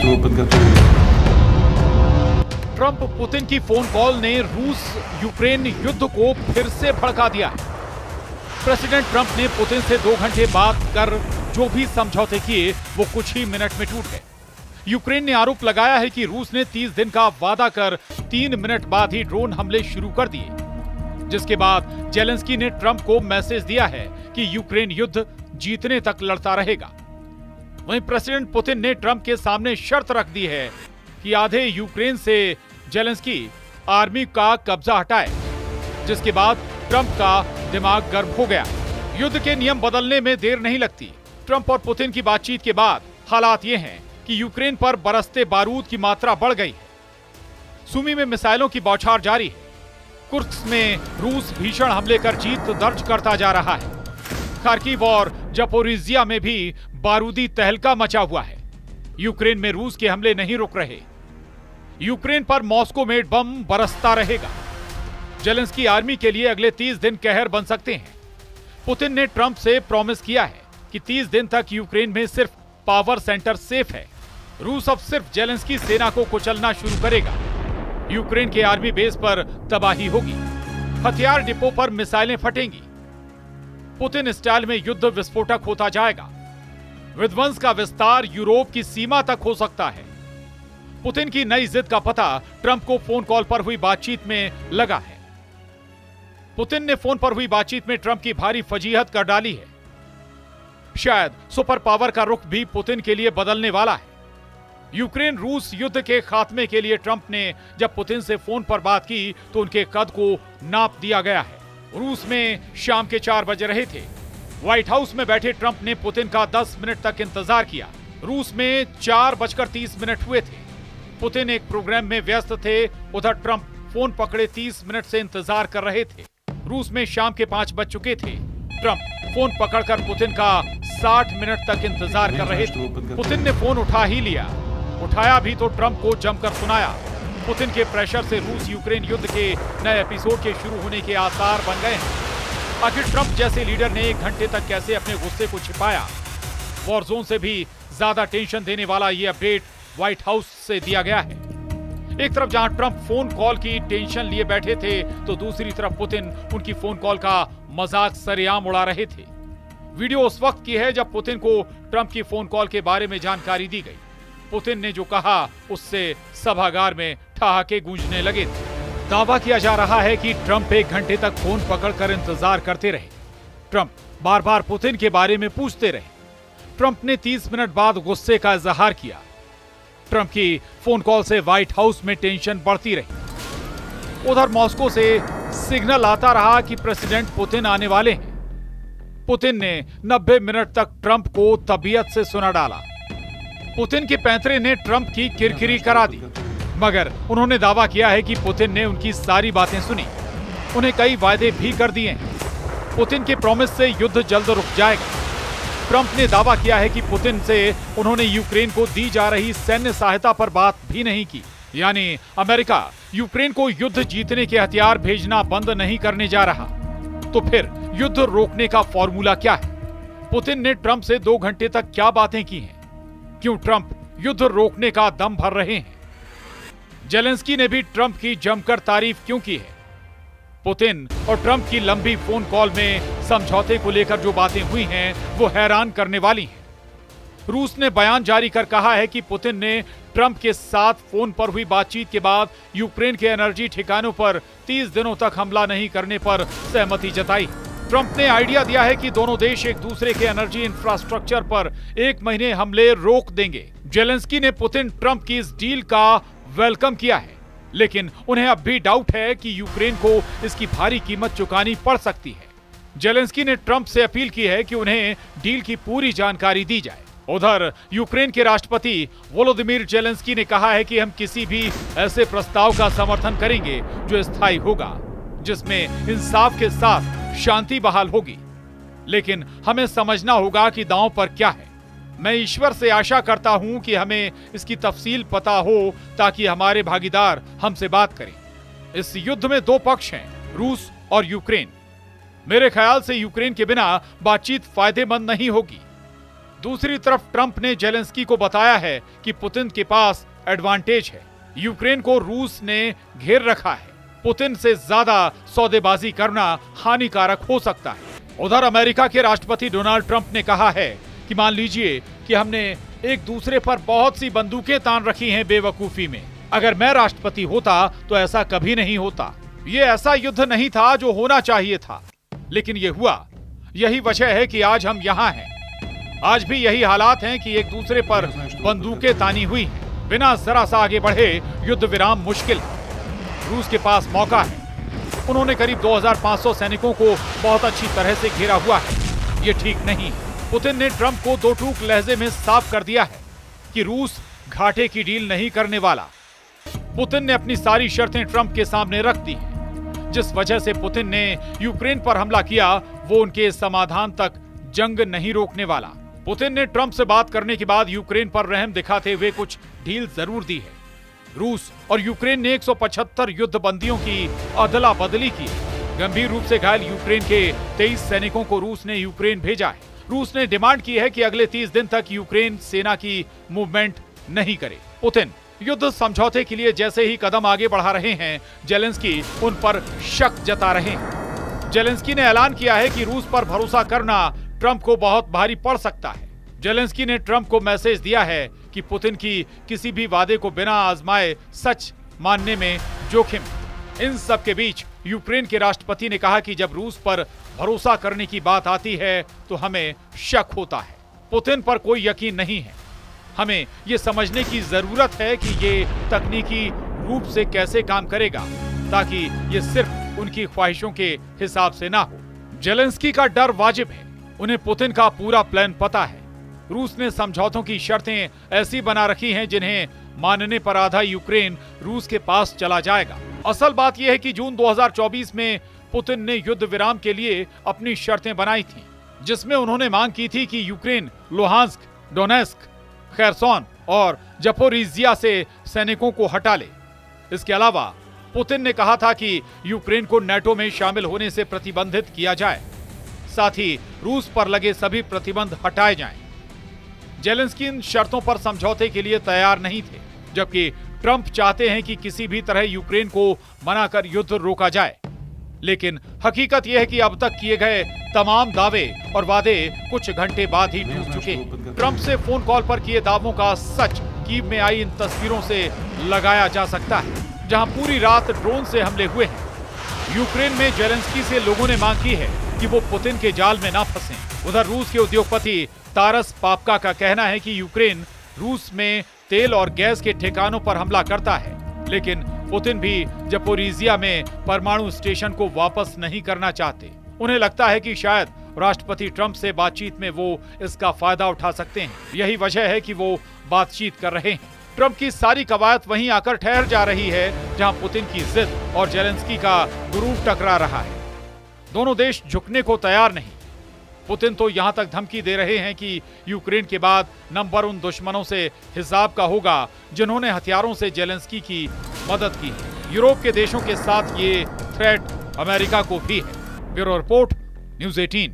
Open करते हुए। Trump Putin की फोन कॉल ने रूस यूक्रेन युद्ध को फिर से भड़का दिया है। प्रेसिडेंट ट्रंप ने पुतिन से 2 घंटे बात कर जो भी समझौते किए वो कुछ ही मिनट में टूट गए। यूक्रेन ने आरोप लगाया है कि रूस ने 30 दिन का वादा कर 3 मिनट बाद ही ड्रोन हमले शुरू कर दिए, जिसके बाद जेलेंस्की ने ट्रंप को मैसेज दिया है कि यूक्रेन युद्ध जीतने तक लड़ता रहेगा। वहीं प्रेसिडेंट पुतिन ने ट्रंप के सामने शर्त रख दी है कि आधे यूक्रेन से जेलेंस्की आर्मी का कब्जा हटाए, जिसके बाद ट्रंप का दिमाग गर्म हो गया। युद्ध के नियम बदलने में देर नहीं लगती। ट्रंप और पुतिन की बातचीत के बाद हालात ये हैं कि यूक्रेन पर बरसते बारूद की मात्रा बढ़ गई है। सुमी में मिसाइलों की बौछार जारी है। कुर्स्क में रूस भीषण हमले कर जीत दर्ज करता जा रहा है। खार्किव और जपोरिजिया में भी बारूदी तहलका मचा हुआ है। यूक्रेन में रूस के हमले नहीं रुक रहे। यूक्रेन पर मॉस्को मेड बम बरसता रहेगा। जेलेंस्की आर्मी के लिए अगले 30 दिन कहर बन सकते हैं। पुतिन ने ट्रंप से प्रॉमिस किया है कि 30 दिन तक यूक्रेन में सिर्फ पावर सेंटर सेफ है। रूस अब सिर्फ जेलेंस्की सेना को कुचलना शुरू करेगा। यूक्रेन के आर्मी बेस पर तबाही होगी। हथियार डिपो पर मिसाइलें फटेंगी। पुतिन स्टाइल में युद्ध विस्फोटक होता जाएगा। विध्वंस का विस्तार यूरोप की सीमा तक हो सकता है। पुतिन की नई जिद का पता ट्रंप को फोन कॉल पर हुई बातचीत में लगा है। पुतिन ने फोन पर हुई बातचीत में ट्रंप की भारी फजीहत कर डाली है। शायद सुपर पावर का रुख भी पुतिन के लिए बदलने वाला है। यूक्रेन रूस युद्ध के खात्मे के लिए ट्रंप ने जब पुतिन से फोन पर बात की तो उनके कद को नाप दिया गया है। रूस में शाम के 4 बज रहे थे। व्हाइट हाउस में बैठे ट्रंप ने पुतिन का 10 मिनट तक इंतजार किया। रूस में 4:30 हुए थे। पुतिन एक प्रोग्राम में व्यस्त थे। उधर ट्रंप फोन पकड़े 30 मिनट से इंतजार कर रहे थे। रूस में शाम के 5 बज चुके थे। ट्रंप फोन पकड़कर पुतिन का 60 मिनट तक इंतजार कर रहे थे। पुतिन ने फोन उठा ही लिया। उठाया भी तो ट्रंप को जमकर सुनाया। पुतिन के प्रेशर से रूस यूक्रेन युद्ध के नए एपिसोड के शुरू होने के आसार बन गए हैं। आखिर ट्रंप जैसे लीडर ने 1 घंटे तक कैसे अपने गुस्से को छिपाया? वॉर जोन से भी ज्यादा टेंशन देने वाला ये अपडेट व्हाइट हाउस से दिया गया है। एक तरफ जहां ट्रंप फोन कॉल की टेंशन लिए बैठे थे तो दूसरी तरफ पुतिन उनकी फोन कॉल का मजाक सरेआम उड़ा रहे थे। वीडियो उस वक्त की है जब पुतिन को ट्रंप की फोन कॉल के बारे में जानकारी दी गई। पुतिन ने जो कहा उससे सभागार में ठहाके गूंजने लगे थे। दावा किया जा रहा है कि ट्रंप 1 घंटे तक फोन पकड़कर इंतजार करते रहे। ट्रंप बार बार पुतिन के बारे में पूछते रहे। ट्रंप ने 30 मिनट बाद गुस्से का इजहार किया। ट्रंप की फोन कॉल से व्हाइट हाउस में टेंशन बढ़ती रही। उधर मॉस्को से सिग्नल आता रहा कि प्रेसिडेंट पुतिन आने वाले हैं। पुतिन ने 90 मिनट तक ट्रंप को तबीयत से सुना डाला। पुतिन के पैंतरे ने ट्रंप की किरकिरी करा दी, मगर उन्होंने दावा किया है कि पुतिन ने उनकी सारी बातें सुनी। उन्हें कई वायदे भी कर दिए हैं। पुतिन के प्रॉमिस से युद्ध जल्द रुक जाएगा। ट्रंप ने दावा किया है कि पुतिन से उन्होंने यूक्रेन को दी जा रही सैन्य सहायता पर बात भी नहीं की। यानी अमेरिका यूक्रेन को युद्ध जीतने के हथियार भेजना बंद नहीं करने जा रहा। तो फिर युद्ध रोकने का फॉर्मूला क्या है? पुतिन ने ट्रंप से 2 घंटे तक क्या बातें की हैं? क्यों ट्रंप युद्ध रोकने का दम भर रहे हैं? जेलेंस्की ने भी ट्रंप की जमकर तारीफ क्यों की है? पुतिन और ट्रंप की लंबी फोन कॉल में समझौते को लेकर जो बातें हुई हैं वो हैरान करने वाली हैं। रूस ने बयान जारी कर कहा है कि पुतिन ने ट्रंप के साथ फोन पर हुई बातचीत के बाद यूक्रेन के एनर्जी ठिकानों पर 30 दिनों तक हमला नहीं करने पर सहमति जताई। ट्रंप ने आइडिया दिया है कि दोनों देश एक दूसरे के एनर्जी इंफ्रास्ट्रक्चर पर 1 महीने हमले रोक देंगे। जेलेंस्की ने पुतिन ट्रंप की इस डील का वेलकम किया है, लेकिन उन्हें अब भी डाउट है कि यूक्रेन को इसकी भारी कीमत चुकानी पड़ सकती है। जेलेंस्की ने ट्रंप से अपील की है कि उन्हें डील की पूरी जानकारी दी जाए। उधर यूक्रेन के राष्ट्रपति वोलोदिमीर जेलेंस्की ने कहा है कि हम किसी भी ऐसे प्रस्ताव का समर्थन करेंगे जो स्थायी होगा, जिसमें इंसाफ के साथ शांति बहाल होगी। लेकिन हमें समझना होगा कि दांव पर क्या है। मैं ईश्वर से आशा करता हूं कि हमें इसकी तफसील पता हो ताकि हमारे भागीदार हमसे बात करें। इस युद्ध में 2 पक्ष हैं, रूस और यूक्रेन। मेरे ख्याल से यूक्रेन के बिना बातचीत फायदेमंद नहीं होगी। दूसरी तरफ ट्रंप ने जेलेंस्की को बताया है कि पुतिन के पास एडवांटेज है। यूक्रेन को रूस ने घेर रखा है। पुतिन से ज्यादा सौदेबाजी करना हानिकारक हो सकता है। उधर अमेरिका के राष्ट्रपति डोनाल्ड ट्रंप ने कहा है कि मान लीजिए कि हमने एक दूसरे पर बहुत सी बंदूकें तान रखी हैं बेवकूफी में। अगर मैं राष्ट्रपति होता तो ऐसा कभी नहीं होता। ये ऐसा युद्ध नहीं था जो होना चाहिए था, लेकिन ये हुआ। यही वजह है कि आज हम यहाँ हैं। आज भी यही हालात हैं कि एक दूसरे पर बंदूकें तानी हुई हैं। बिना जरा सा आगे बढ़े युद्ध विराम मुश्किल है। रूस के पास मौका है। उन्होंने करीब 2500 सैनिकों को बहुत अच्छी तरह से घेरा हुआ है। ये ठीक नहीं। पुतिन ने ट्रंप को दो टूक लहजे में साफ कर दिया है कि रूस घाटे की डील नहीं करने वाला। पुतिन ने अपनी सारी शर्तें ट्रंप के सामने रख दी हैं। जिस वजह से पुतिन ने यूक्रेन पर हमला किया, वो उनके समाधान तक जंग नहीं रोकने वाला। पुतिन ने ट्रंप से बात करने के बाद यूक्रेन पर रहम दिखाते हुए कुछ ढील जरूर दी है। रूस और यूक्रेन ने 175 युद्ध बंदियों की अदला बदली की। गंभीर रूप से घायल यूक्रेन के 23 सैनिकों को रूस ने यूक्रेन भेजा है। रूस ने डिमांड की है कि अगले 30 दिन तक यूक्रेन सेना की मूवमेंट नहीं करे। पुतिन युद्ध समझौते के लिए जैसे ही कदम आगे बढ़ा रहे हैं, जेलेंस्की उन पर शक जता रहे हैं। जेलेंस्की ने ऐलान किया है कि रूस पर भरोसा करना ट्रंप को बहुत भारी पड़ सकता है। जेलेंस्की ने ट्रंप को मैसेज दिया है कि पुतिन की किसी भी वादे को बिना आजमाए सच मानने में जोखिम। इन सब के बीच यूक्रेन के राष्ट्रपति ने कहा कि जब रूस पर भरोसा करने की बात आती है तो हमें शक होता है। पुतिन पर कोई यकीन नहीं है। हमें ये समझने की जरूरत है कि ये तकनीकी रूप से कैसे काम करेगा, ताकि ये सिर्फ उनकी ख्वाहिशों के हिसाब से ना हो। जेलेंस्की का डर वाजिब है। उन्हें पुतिन का पूरा प्लान पता है। रूस ने समझौतों की शर्तें ऐसी बना रखी हैं जिन्हें मानने पर आधा यूक्रेन रूस के पास चला जाएगा। असल बात यह है कि जून 2024 में पुतिन ने युद्ध विराम के लिए अपनी शर्तें बनाई थीं, जिसमें उन्होंने मांग की थी कि यूक्रेन लुहांस्क, डोनेस्क, खेरसोन और जपोरिजिया से सैनिकों को हटा ले। इसके अलावा पुतिन ने कहा था कि यूक्रेन को नाटो में शामिल होने से प्रतिबंधित किया जाए, साथ ही रूस पर लगे सभी प्रतिबंध हटाए जाएं। जेलेंस्की इन शर्तों पर समझौते के लिए तैयार नहीं थे, जबकि ट्रंप चाहते हैं कि किसी भी तरह यूक्रेन को मनाकर युद्ध रोका जाए। लेकिन हकीकत यह है कि अब तक किए गए तमाम दावे और वादे कुछ घंटे बाद ही टूट चुके। ट्रंप से फोन कॉल पर किए दावों का सच कीव में आई इन तस्वीरों से लगाया जा सकता है, जहां पूरी रात ड्रोन से हमले हुए हैं। यूक्रेन में जेलेंस्की से लोगों ने मांग की है कि वो पुतिन के जाल में ना फंसें। उधर रूस के उद्योगपति तारस पापका का कहना है कि यूक्रेन रूस में तेल और गैस के ठिकानों पर हमला करता है, लेकिन पुतिन भी जपोरिजिया में परमाणु स्टेशन को वापस नहीं करना चाहते। उन्हें लगता है कि शायद राष्ट्रपति ट्रंप से बातचीत में वो इसका फायदा उठा सकते हैं। यही वजह है कि वो बातचीत कर रहे हैं। ट्रंप की सारी कवायद वहीं आकर ठहर जा रही है जहां पुतिन की जिद और जेलेंस्की का गुरूर टकरा रहा है। दोनों देश झुकने को तैयार नहीं। पुतिन तो यहां तक धमकी दे रहे हैं कि यूक्रेन के बाद नंबर उन दुश्मनों से हिसाब का होगा जिन्होंने हथियारों से जेलेंस्की की मदद की। यूरोप के देशों के साथ ये थ्रेट अमेरिका को भी है। Bureau report, news 18।